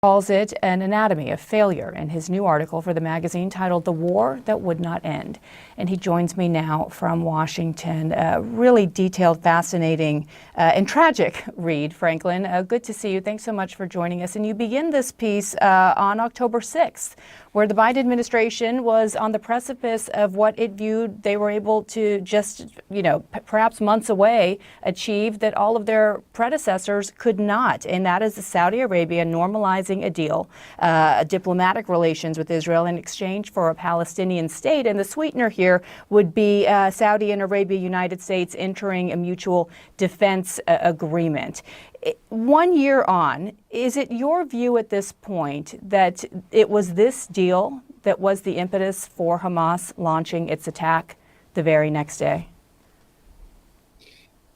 calls it an anatomy of failure in his new article for the magazine titled The War That Would Not End. And he joins me now from Washington. A really detailed, fascinating, and tragic read, Franklin. Good to see you. Thanks so much for joining us. And you begin this piece on October 6th, where the Biden administration was on the precipice of what it viewed they were able to just, perhaps months away, achieve that all of their predecessors could not. And that is Saudi Arabia normalizing a deal, diplomatic relations with Israel in exchange for a Palestinian state. And the sweetener here would be Saudi and Arabia, United States entering a mutual defense agreement. 1 year on, is it your view at this point that it was this deal that was the impetus for Hamas launching its attack the very next day?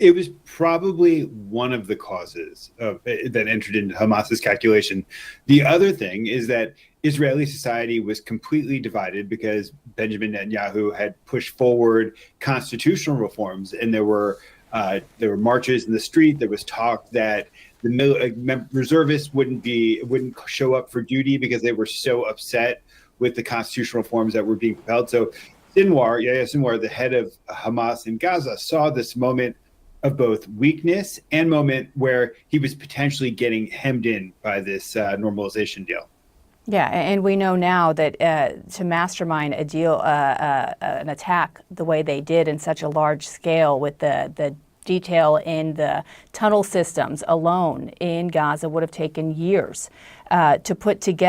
It was probably one of the causes that entered into Hamas's calculation. The other thing is that Israeli society was completely divided because Benjamin Netanyahu had pushed forward constitutional reforms, and there were marches in the street. There was talk that the reservists wouldn't show up for duty because they were so upset with the constitutional reforms that were being propelled. So Yahya Sinwar, the head of Hamas in Gaza, saw this moment of both weakness and moment where he was potentially getting hemmed in by this normalization deal. Yeah, and we know now that to mastermind a deal, an attack the way they did in such a large scale with the detail in the tunnel systems alone in Gaza would have taken years to put together.